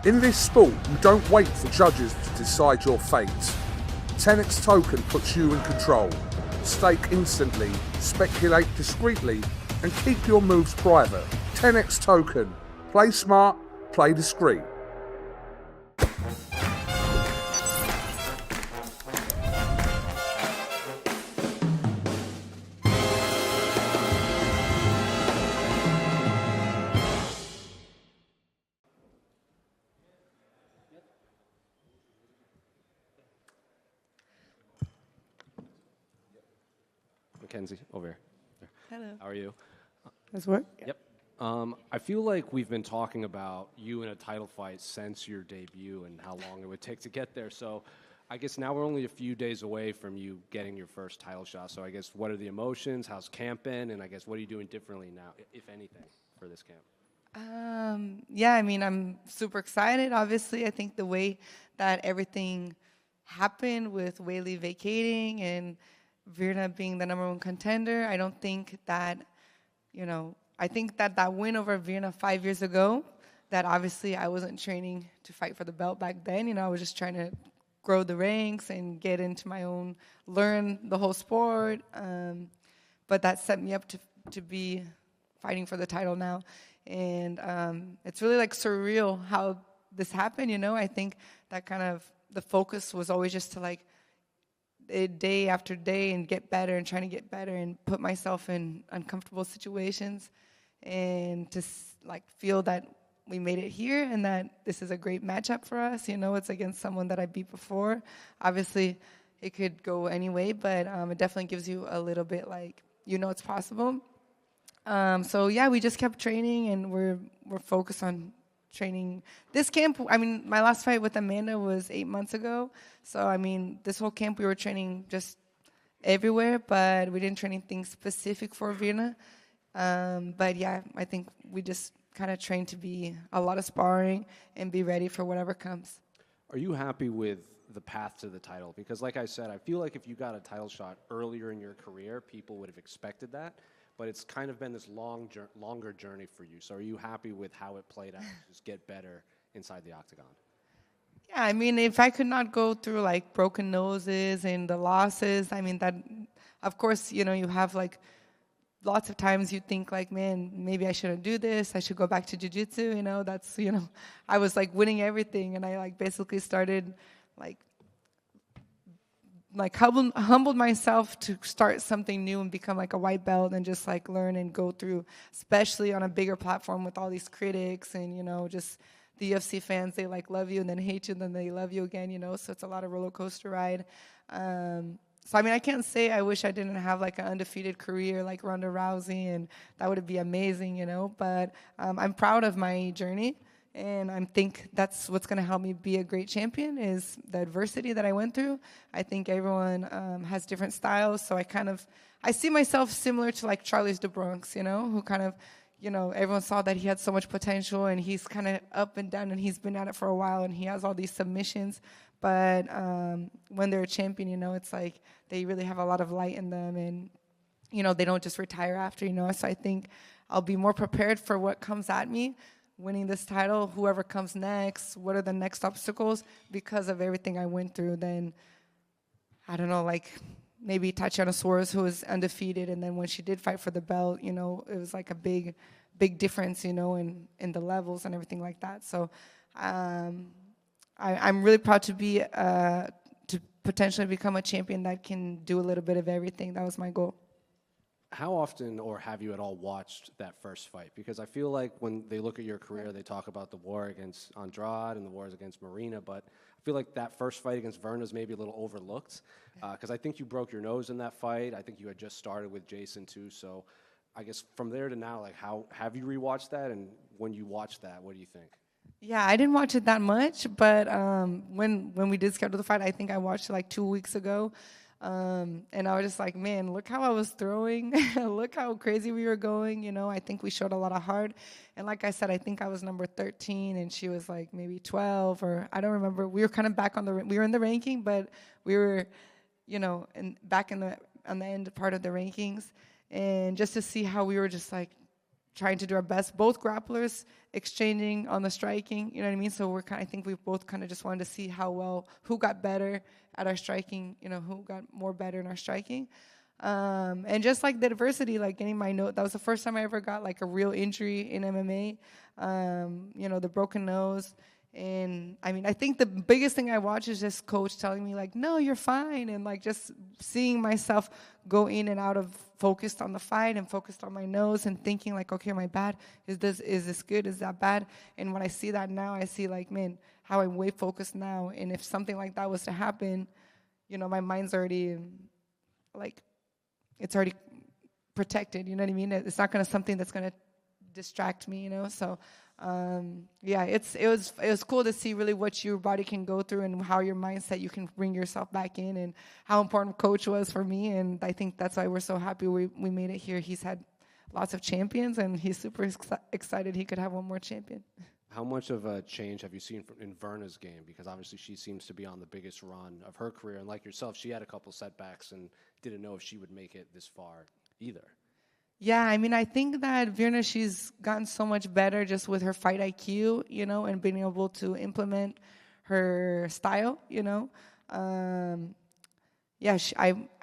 In this sport, you don't wait for judges to decide your fate. TenexToken puts you in control. Stake instantly, speculate discreetly, and keep your moves private. TenexToken. Play smart, play discreet. Mackenzie, over here. Hello. How are you? Does it work? Yep. I feel like we've been talking about you in a title fight since your debut and how long it would take to get there. So I guess now we're only a few days away from you getting your first title shot. So I guess what are the emotions? How's camp been? And I guess what are you doing differently now, if anything, for this camp? Yeah, I mean, I'm super excited. Obviously, I think the way that everything happened with Weili vacating and Vera being the #1 contender, I don't think that, I think that win over Vera 5 years ago, that obviously I wasn't training to fight for the belt back then. I was just trying to grow the ranks and get into my own, learn the whole sport. But that set me up to be fighting for the title now. And it's really like surreal how this happened, I think that kind of the focus was always just to like day after day and get better and trying to get better and put myself in uncomfortable situations and to like feel that we made it here and that this is a great matchup for us. It's against someone that I beat before. Obviously, it could go any way, but it definitely gives you a little bit like, it's possible. So yeah, we just kept training and we're focused on training. This camp, my last fight with Amanda was 8 months ago. So, this whole camp we were training just everywhere, but we didn't train anything specific for Vienna. But yeah, I think we just kind of trained to be a lot of sparring and be ready for whatever comes. Are you happy with the path to the title? Because like I said, I feel like if you got a title shot earlier in your career, people would have expected that. But it's kind of been this longer journey for you. So are you happy with how it played out to just get better inside the octagon? Yeah, if I could not go through like broken noses and the losses, that, of course, you have like lots of times you think like, man, maybe I shouldn't do this. I should go back to jiu-jitsu. That's, I was like winning everything. And I like basically started humbled myself to start something new and become like a white belt and just like learn and go through, especially on a bigger platform with all these critics and, just the UFC fans, they like love you and then hate you and then they love you again, so it's a lot of roller coaster ride. So, I can't say I wish I didn't have like an undefeated career like Ronda Rousey, and that would be amazing, but I'm proud of my journey. And I think that's what's going to help me be a great champion is the adversity that I went through. I think everyone has different styles. So I see myself similar to like Charles de Bronx, who kind of, everyone saw that he had so much potential and he's kind of up and down and he's been at it for a while and he has all these submissions. But when they're a champion, it's like they really have a lot of light in them and, they don't just retire after, So I think I'll be more prepared for what comes at me. Winning this title, whoever comes next, what are the next obstacles? Because of everything I went through, then, I don't know, like maybe Tatiana Suarez, who was undefeated, and then when she did fight for the belt, it was like a big difference, in the levels and everything like that. So I'm really proud to be, to potentially become a champion that can do a little bit of everything. That was my goal. How often, or have you at all, watched that first fight? Because I feel like when they look at your career, they talk about the war against Andrade and the wars against Marina, but I feel like that first fight against Verna is maybe a little overlooked, because I think you broke your nose in that fight. I think you had just started with Jason, too. So I guess from there to now, like, how have you rewatched that? And when you watch that, what do you think? Yeah, I didn't watch it that much, but when we did schedule the fight, I think I watched it like 2 weeks ago. And I was just like, man, look how I was throwing. Look how crazy we were going. I think we showed a lot of heart. And like I said, I think I was number 13 and she was like maybe 12 or I don't remember. We were kind of back we were in the ranking, but we were, back on the end part of the rankings. And just to see how we were just like trying to do our best. Both grapplers exchanging on the striking, you know what I mean? So I think we both kind of just wanted to see who got better at our striking, who got more better in our striking. And just like the adversity, like getting my nose, that was the first time I ever got like a real injury in MMA, the broken nose. And I mean, I think the biggest thing I watch is just coach telling me like, no, you're fine. And like just seeing myself go in and out of focused on the fight and focused on my nose and thinking like, okay, am I bad? Is this good? Is that bad? And when I see that now, I see like, man, how I'm way focused now. And if something like that was to happen, my mind's already like, it's already protected. You know what I mean? It's not something that's going to distract me, So, it was cool to see really what your body can go through and how your mindset, you can bring yourself back in, and how important coach was for me. And I think that's why we're so happy we made it here. He's had lots of champions, and he's super excited he could have one more champion. How much of a change have you seen in Verna's game? Because obviously she seems to be on the biggest run of her career, and like yourself, she had a couple setbacks and didn't know if she would make it this far either. Yeah, I mean, I think that Vera, she's gotten so much better just with her fight IQ, and being able to implement her style, I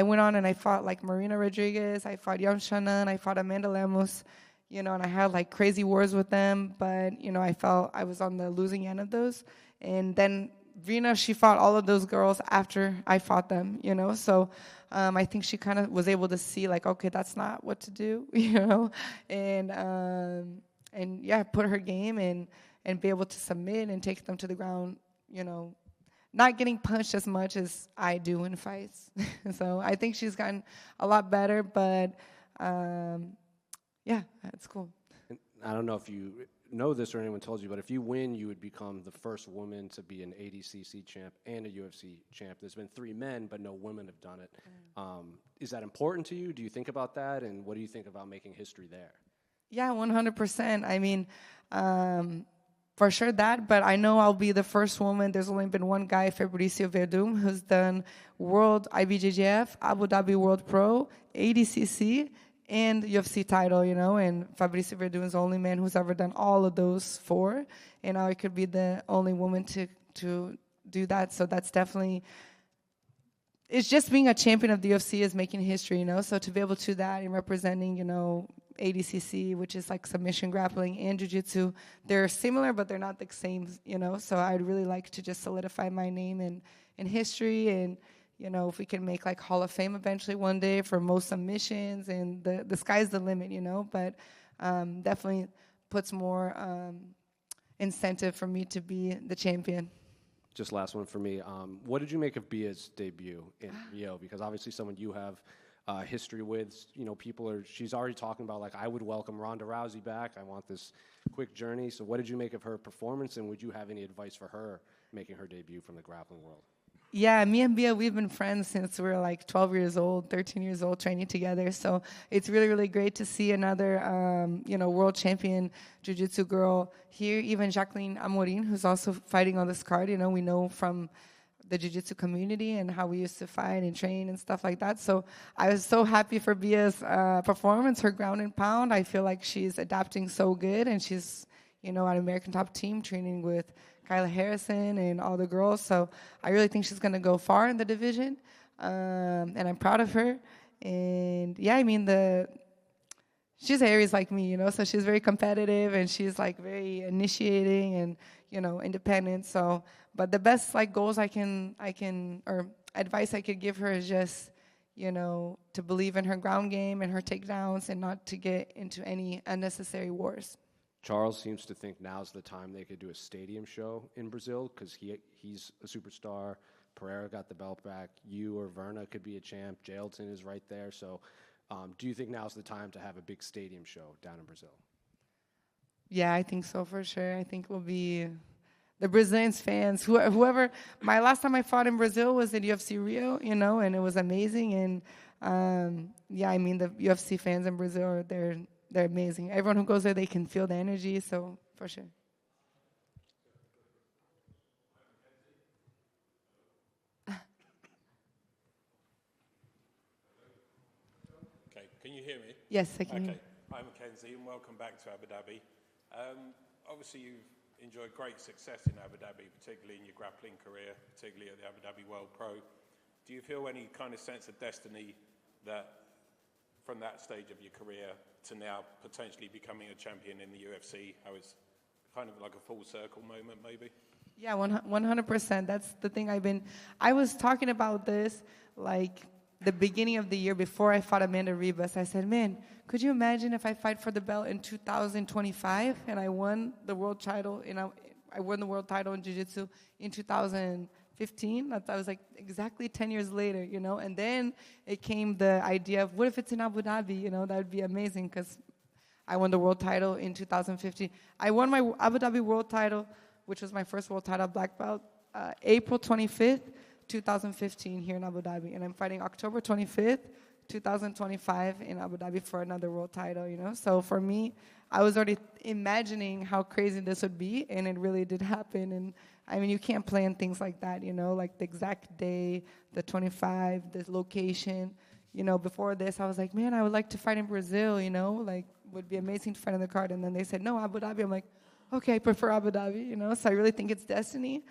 went on and I fought like Marina Rodriguez, I fought Yam Shannon, I fought Amanda Lemos, and I had like crazy wars with them, but, I felt I was on the losing end of those. And then Vera, she fought all of those girls after I fought them, so I think she kind of was able to see like, okay, that's not what to do, and put her game and be able to submit and take them to the ground, not getting punched as much as I do in fights. So I think she's gotten a lot better, but it's cool. I don't know if you know this or anyone told you, but if you win, you would become the first woman to be an ADCC champ and a UFC champ. There's been 3 men, but no women have done it. Is that important to you? Do you think about that? And what do you think about making history there? Yeah, 100%. I mean, for sure that, but I know I'll be the first woman. There's only been one guy, Fabricio Verdum, who's done World IBJJF, Abu Dhabi World Pro, ADCC, and UFC title, and Fabricio Verdun is the only man who's ever done all of those 4, and I could be the only woman to do that. So that's definitely, it's just being a champion of the UFC is making history, So to be able to do that and representing, ADCC, which is like submission grappling and jiu-jitsu, they're similar, but they're not the same, So I'd really like to just solidify my name in history, and if we can make like Hall of Fame eventually one day for most submissions, and the sky's the limit, but definitely puts more incentive for me to be the champion. Just last one for me. What did you make of Bia's debut in Rio? Because obviously someone you have history with, she's already talking about like, I would welcome Ronda Rousey back. I want this quick journey. So what did you make of her performance, and would you have any advice for her making her debut from the grappling world? Yeah, me and Bia, we've been friends since we were like 12 years old, 13 years old, training together. So it's really, really great to see another, world champion jiu-jitsu girl here. Even Jacqueline Amorim, who's also fighting on this card. We know from the jiu-jitsu community and how we used to fight and train and stuff like that. So I was so happy for Bia's performance, her ground and pound. I feel like she's adapting so good, and she's, at American Top Team training with Kyla Harrison and all the girls. So I really think she's going to go far in the division, and I'm proud of her. And yeah, I mean, she's Aries like me, so she's very competitive, and she's like very initiating and, independent. So, but the best like goals I can or advice I could give her is just, to believe in her ground game and her takedowns, and not to get into any unnecessary wars. Charles seems to think now's the time they could do a stadium show in Brazil, because he's a superstar. Pereira got the belt back. You or Verna could be a champ. Jailton is right there. So do you think now's the time to have a big stadium show down in Brazil? Yeah, I think so for sure. I think we'll be the Brazilians fans, whoever. My last time I fought in Brazil was at UFC Rio, and it was amazing. And I mean, the UFC fans in Brazil, they're amazing. Everyone who goes there, they can feel the energy, so for sure. Okay, can you hear me? Yes, I can hear Okay. Hi, Hi, Mackenzie, and welcome back to Abu Dhabi. Obviously, you've enjoyed great success in Abu Dhabi, particularly in your grappling career, particularly at the Abu Dhabi World Pro. Do you feel any kind of sense of destiny that from that stage of your career to now potentially becoming a champion in the UFC, how it's kind of like a full circle moment maybe? Yeah, 100%. That's the thing I was talking about this like the beginning of the year before I fought Amanda Ribas. I said, man, could you imagine if I fight for the belt in 2025 and I won the world title, I won the world title in Jiu-Jitsu in 2015? That was like exactly 10 years later, you know? And then it came the idea of, what if it's in Abu Dhabi? You know, that would be amazing because I won the world title in 2015. I won my Abu Dhabi world title, which was my first world title black belt, April 25th, 2015 here in Abu Dhabi. And I'm fighting October 25th, 2025 in Abu Dhabi for another world title, you know? So for me, I was already imagining how crazy this would be, and it really did happen. And I mean, you can't plan things like that, you know, like the exact day, the 25, the location. You know, before this, I was like, man, I would like to fight in Brazil, you know, like, would be amazing to fight on the card. And then they said, no, Abu Dhabi. I'm like, okay, I prefer Abu Dhabi, you know, so I really think it's destiny.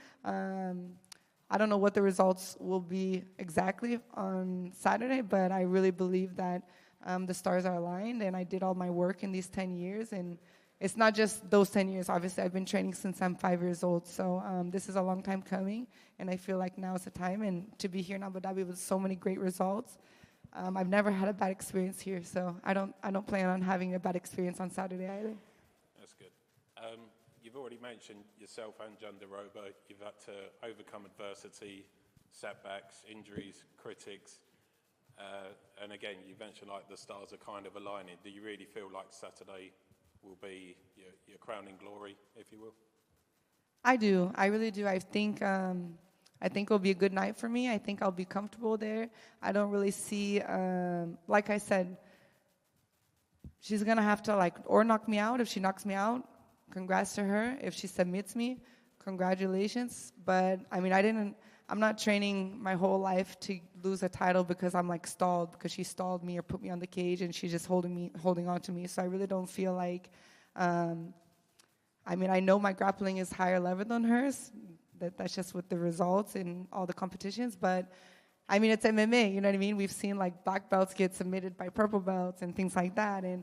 I don't know what the results will be exactly on Saturday, but I really believe that the stars are aligned, and I did all my work in these 10 years, and it's not just those 10 years. Obviously, I've been training since I'm 5 years old, so this is a long time coming, and I feel like now is the time, and to be here in Abu Dhabi with so many great results. I've never had a bad experience here, so I don't plan on having a bad experience on Saturday either. That's good. You've already mentioned yourself and Jandaroba. You've had to overcome adversity, setbacks, injuries, critics. And again, you mentioned like the stars are kind of aligning. Do you really feel like Saturday will be your crowning glory, if you will? I do. I really do. I think it'll be a good night for me. I think I'll be comfortable there. I don't really see, like I said, she's going to have to like or knock me out. If she knocks me out, congrats to her. If she submits me, congratulations. But I mean, I'm not training my whole life to lose a title because I'm like stalled, because she stalled me or put me on the cage and she's just holding on to me. So I really don't feel like, I mean, I know my grappling is higher level than hers. That's just with the results in all the competitions. But I mean, it's MMA, you know what I mean? We've seen like black belts get submitted by purple belts and things like that. And,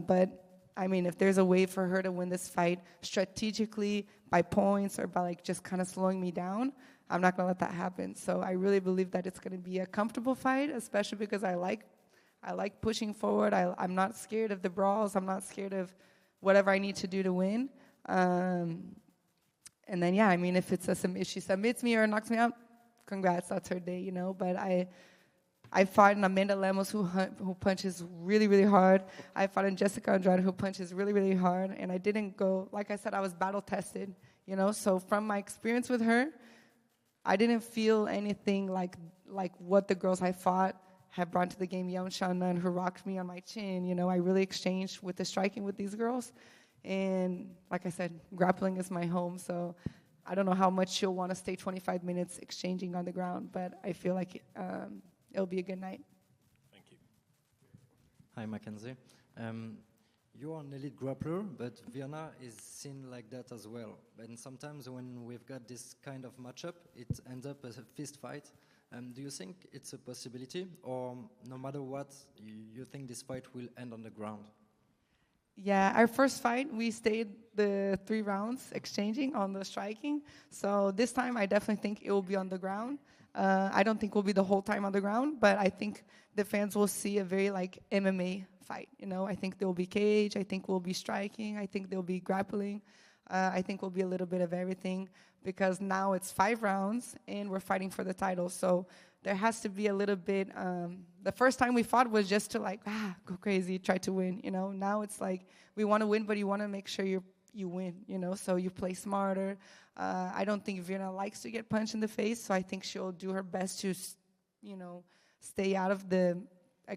but I mean, if there's a way for her to win this fight strategically by points or by like just kind of slowing me down, I'm not going to let that happen. So I really believe that it's going to be a comfortable fight, especially because I like pushing forward. I'm not scared of the brawls. I'm not scared of whatever I need to do to win. And then, yeah, I mean, if she submits me or knocks me out, congrats, that's her day, you know. But I fought in Amanda Lemos, who punches really, really hard. I fought in Jessica Andrade, who punches really, really hard. And I didn't go, like I said, I was battle-tested, you know. So from my experience with her, I didn't feel anything like what the girls I fought had brought to the game. Yeon Shannon, who rocked me on my chin, you know. I really exchanged with the striking with these girls. And like I said, grappling is my home, so I don't know how much she'll want to stay 25 minutes exchanging on the ground, but I feel like it'll be a good night. Thank you. Hi, Mackenzie. You are an elite grappler, but Vera is seen like that as well. And sometimes when we've got this kind of matchup, it ends up as a fist fight. Do you think it's a possibility, or no matter what, you think this fight will end on the ground? Yeah, our first fight, we stayed the 3 rounds exchanging on the striking. So this time, I definitely think it will be on the ground. I don't think we'll be the whole time on the ground, but I think the fans will see a very like MMA fight. You know, I think there will be cage. I think we'll be striking. I think there'll be grappling. I think we'll be a little bit of everything, because now it's 5 rounds and we're fighting for the title. So there has to be a little bit. The first time we fought was just to like go crazy, try to win. You know, now it's like we want to win, but you want to make sure you win. You know, so you play smarter. I don't think Vera likes to get punched in the face, so I think she'll do her best to, you know, stay out of the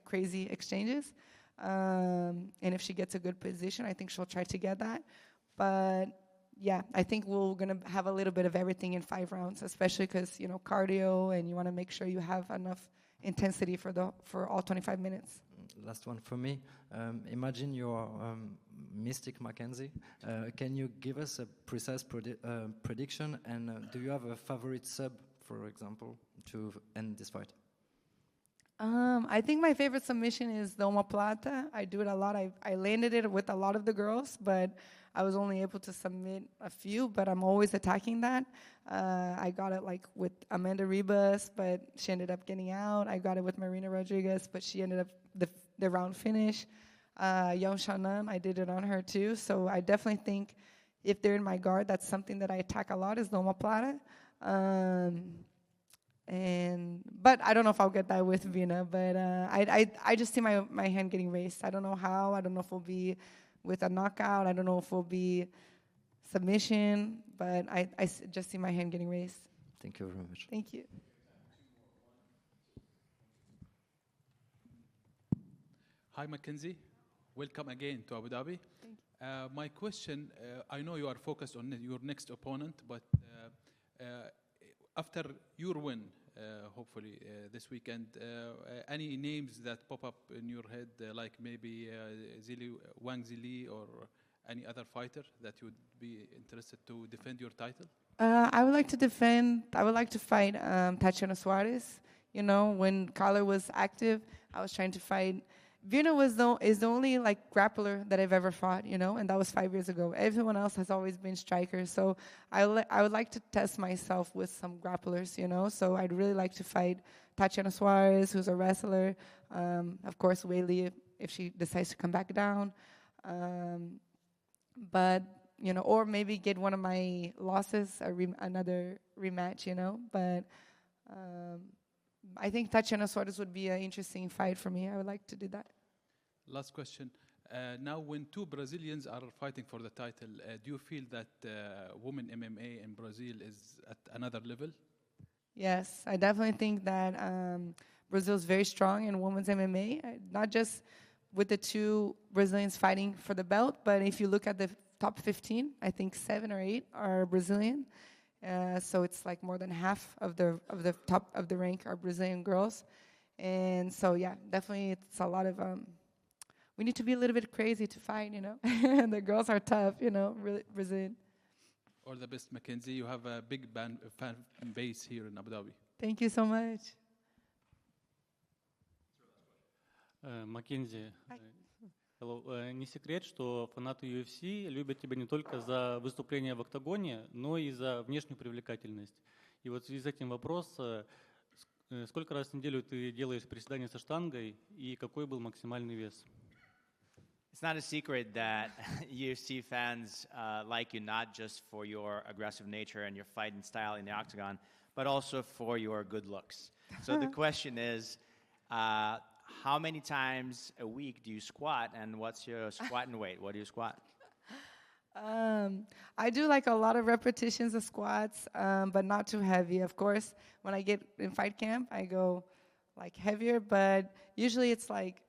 crazy exchanges. And if she gets a good position, I think she'll try to get that. But yeah, I think we're going to have a little bit of everything in 5 rounds, especially because, you know, cardio, and you want to make sure you have enough intensity for all 25 minutes. last one for me. Imagine you're Mystic Mackenzie. Can you give us a precise prediction? And do you have a favorite sub, for example, to end this fight? I think my favorite submission is the omoplata. I do it a lot. I landed it with a lot of the girls, but I was only able to submit a few, but I'm always attacking that. I got it like with Amanda Ribas, but she ended up getting out. I got it with Marina Rodriguez, but she ended up the round finish. Young Shannon, I did it on her too. So I definitely think if they're in my guard, that's something that I attack a lot is the omoplata. But I don't know if I'll get that with Vera. But I just see my hand getting raised. I don't know how. I don't know if it'll be with a knockout. I don't know if it'll be submission. But I just see my hand getting raised. Thank you very much. Thank you. Hi, Mackenzie. Welcome again to Abu Dhabi. Thank you. My question, I know you are focused on your next opponent, but after your win, hopefully this weekend, any names that pop up in your head, like maybe Wang Zili or any other fighter that you would be interested to defend your title? I would like to fight Tatiana Suarez. You know, when Carla was active, I was trying to fight. Vera is the only like grappler that I've ever fought, you know, and that was 5 years ago. Everyone else has always been strikers, so I would like to test myself with some grapplers, you know. So I'd really like to fight Tatiana Suarez, who's a wrestler. Of course, Weili, if she decides to come back down. But you know, or maybe get one of my losses, another rematch, you know. But I think Tatiana Suarez would be an interesting fight for me. I would like to do that. Last question. Now, when two Brazilians are fighting for the title, do you feel that women MMA in Brazil is at another level? Yes, I definitely think that Brazil is very strong in women's MMA, not just with the two Brazilians fighting for the belt, but if you look at the top 15, I think 7 or 8 are Brazilian. So it's like more than half of the top of the rank are Brazilian girls, and so yeah, definitely it's a lot of. We need to be a little bit crazy to fight, you know. The girls are tough, you know, really Brazilian. All the best, Mackenzie. You have a big fan base here in Abu Dhabi. Thank you so much. Mackenzie. Hello. Не секрет, что фанаты UFC любят тебя не только за выступления в октагоне, но и за внешнюю привлекательность. И вот в связи с этим вопрос, сколько раз в неделю ты делаешь приседания со штангой и какой был максимальный вес? It's not a secret that UFC fans like you not just for your aggressive nature and your fighting style in the octagon, but also for your good looks. So the question is, how many times a week do you squat, and what's your squatting weight? What do you squat? I do like a lot of repetitions of squats, but not too heavy. Of course, when I get in fight camp, I go like heavier, but usually it's like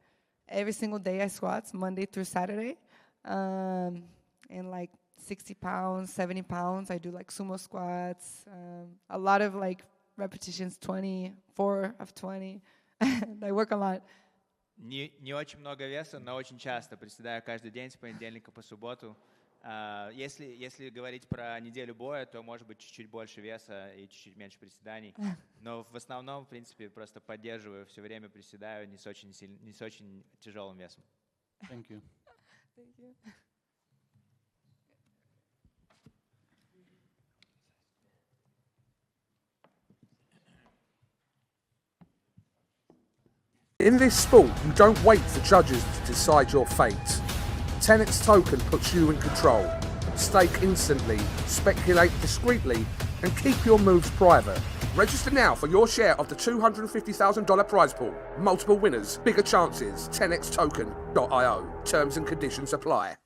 every single day I squats, Monday through Saturday, and like 60 pounds, 70 pounds. I do like sumo squats, a lot of like repetitions, 24 of 20. I work a lot. Не очень много веса, но очень часто. Приседаю каждый день с понедельника по субботу. Если говорить про неделю боя, то может быть чуть-чуть больше веса и чуть-чуть меньше приседаний. Но в основном, в принципе, просто поддерживаю, все время приседаю не с очень тяжелым весом. Thank you. Thank you. In this sport, you don't wait for judges to decide your fate. TenexToken puts you in control. Stake instantly, speculate discreetly, and keep your moves private. Register now for your share of the $250,000 prize pool. Multiple winners, bigger chances. TenexToken.io. Terms and conditions apply.